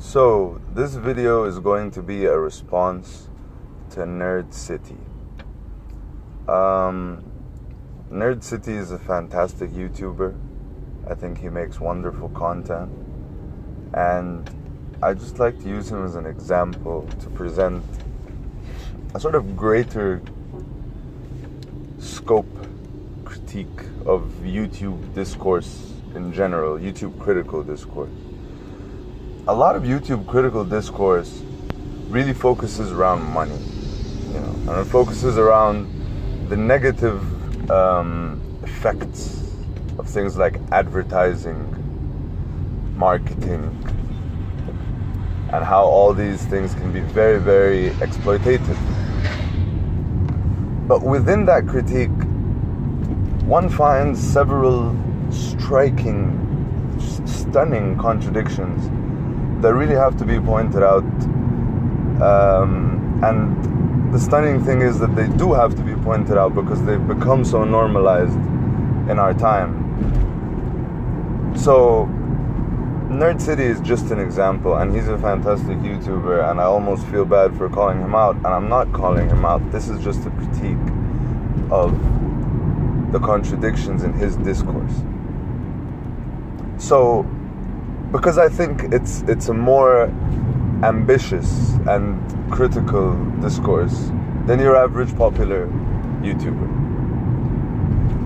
So, this video is going to be a response to Nerd City. Nerd City is a fantastic YouTuber. I think he makes wonderful content. And I just like to use him as an example to present a sort of greater scope critique of YouTube discourse in general, YouTube critical discourse. A lot of YouTube critical discourse really focuses around money, and it focuses around the negative effects of things like advertising, marketing, and how all these things can be very, very exploitative. But within that critique, one finds several striking, stunning contradictions that really have to be pointed out. And the stunning thing is that they do have to be pointed out because they've become so normalized in our time. So Nerd City is just an example, and he's a fantastic YouTuber, and I almost feel bad for calling him out, and I'm not calling him out. This is just a critique of the contradictions in his discourse. So, because I think it's a more ambitious and critical discourse than your average popular YouTuber.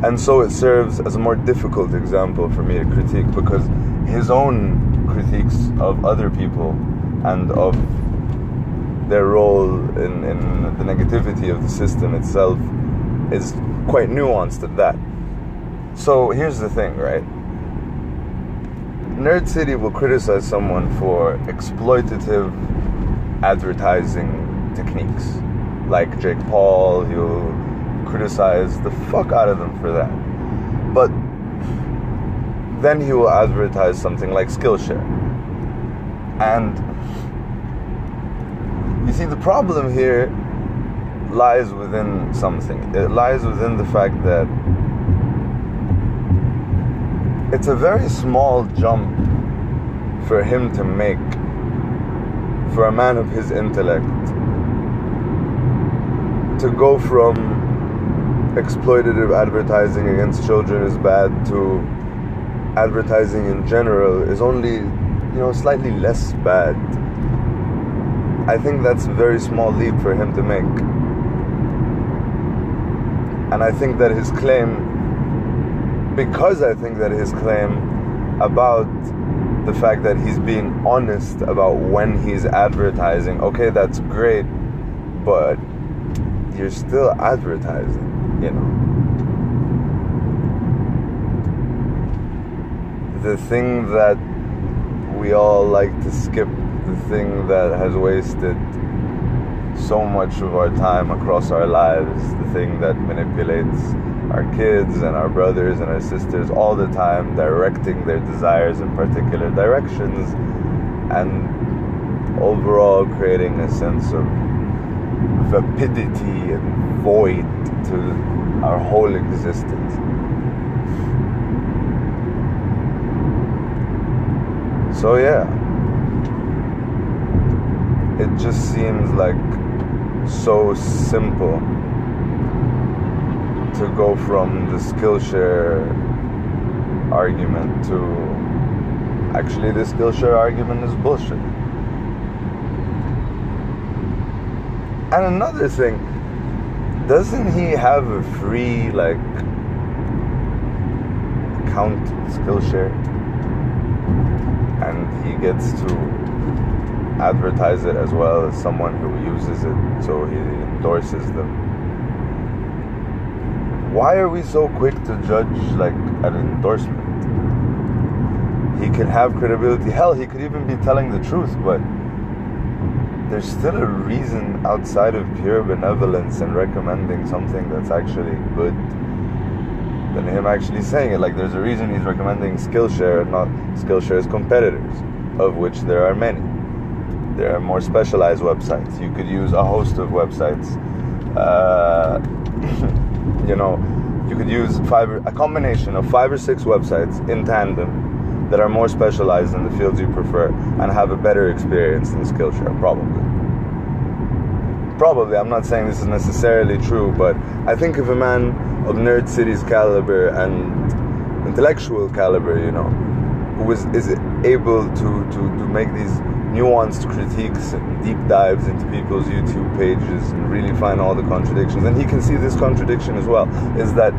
And so it serves as a more difficult example for me to critique, because his own critiques of other people and of their role in the negativity of the system itself is quite nuanced at that. So here's the thing, right? Nerd City will criticize someone for exploitative advertising techniques. Like Jake Paul, he'll criticize the fuck out of them for that. But then he will advertise something like Skillshare. And you see, the problem here lies within something. It lies within the fact that it's a very small jump for him to make, for a man of his intellect, to go from exploitative advertising against children is bad to advertising in general is only, slightly less bad. I think that's a very small leap for him to make. And I think that his claim, because I think that his claim about the fact that he's being honest about when he's advertising, okay, that's great, but you're still advertising, The thing that we all like to skip, the thing that has wasted so much of our time across our lives, the thing that manipulates our kids and our brothers and our sisters all the time, directing their desires in particular directions and overall creating a sense of vapidity and void to our whole existence. So yeah, it just seems like so simple to go from the Skillshare argument to actually the Skillshare argument is bullshit. And another thing, doesn't he have a free account Skillshare? And he gets to advertise it as well as someone who uses it, so he endorses them. Why are we so quick to judge an endorsement? He can have credibility. Hell, he could even be telling the truth, but there's still a reason outside of pure benevolence and recommending something that's actually good than him actually saying it. There's a reason he's recommending Skillshare and not Skillshare's competitors, of which there are many. There are more specialized websites. You could use a host of websites. You could use a combination of 5 or 6 websites in tandem that are more specialized in the fields you prefer and have a better experience in Skillshare, probably. Probably, I'm not saying this is necessarily true, but I think if a man of Nerd City's caliber and intellectual caliber, who is able to make these nuanced critiques and deep dives into people's YouTube pages and really find all the contradictions, and he can see this contradiction as well, is that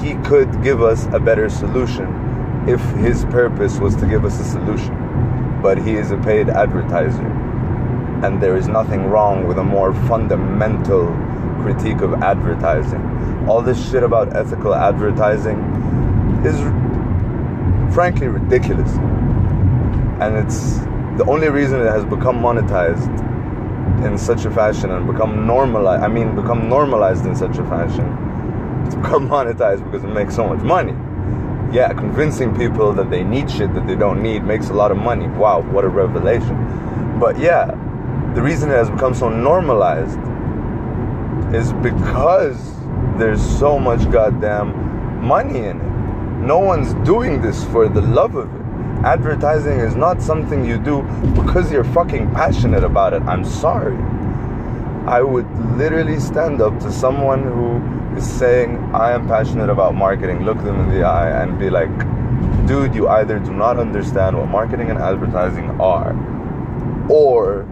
he could give us a better solution if his purpose was to give us a solution. But he is a paid advertiser, and there is nothing wrong with a more fundamental critique of advertising. All this shit about ethical advertising is frankly ridiculous, and it's the only reason it has become monetized in such a fashion and become normalized in such a fashion. It's become monetized because it makes so much money. Yeah, convincing people that they need shit that they don't need makes a lot of money. Wow, what a revelation. But yeah, the reason it has become so normalized is because there's so much goddamn money in it. No one's doing this for the love of it. Advertising is not something you do because you're fucking passionate about it. I'm sorry. I would literally stand up to someone who is saying, I am passionate about marketing, look them in the eye and be like, dude, you either do not understand what marketing and advertising are, or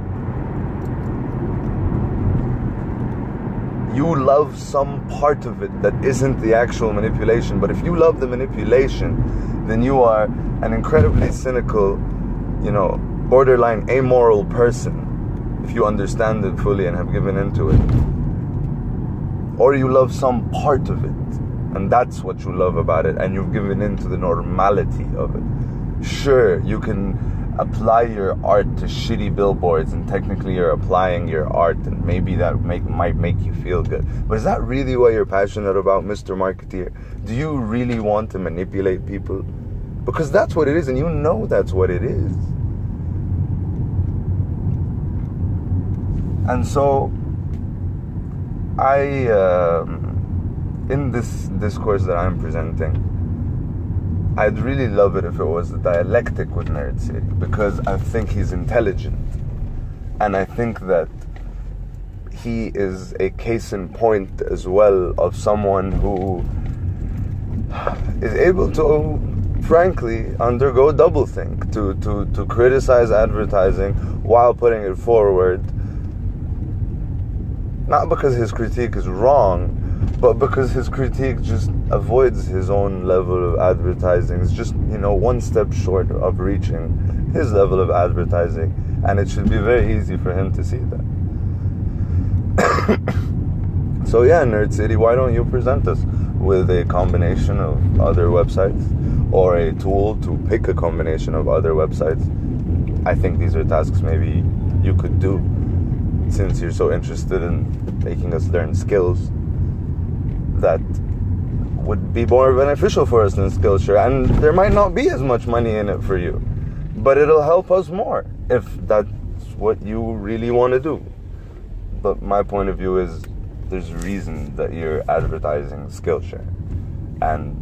you love some part of it that isn't the actual manipulation. But if you love the manipulation, then you are an incredibly cynical, borderline amoral person, if you understand it fully and have given into it. Or you love some part of it, and that's what you love about it, and you've given into the normality of it. Sure, you can apply your art to shitty billboards, and technically you're applying your art, and maybe that might make you feel good. But is that really what you're passionate about, Mr. Marketeer? Do you really want to manipulate people? Because that's what it is, and you know that's what it is. And so, in this discourse that I'm presenting, I'd really love it if it was a dialectic with Nerd City, because I think he's intelligent, and I think that he is a case in point as well of someone who is able to, frankly, undergo doublethink, to criticize advertising while putting it forward. Not because his critique is wrong, but because his critique just avoids his own level of advertising. It's just, one step short of reaching his level of advertising. And it should be very easy for him to see that. So yeah, Nerd City, why don't you present us with a combination of other websites, or a tool to pick a combination of other websites? I think these are tasks maybe you could do, since you're so interested in making us learn skills that would be more beneficial for us than Skillshare. And there might not be as much money in it for you, but it'll help us more if that's what you really want to do. But my point of view is, there's a reason that you're advertising Skillshare, and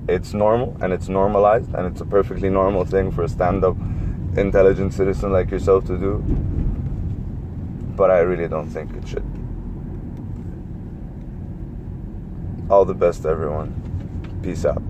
it's normal, and it's normalized, and it's a perfectly normal thing for a stand-up, intelligent citizen like yourself to do. But I really don't think it should be. All the best, everyone. Peace out.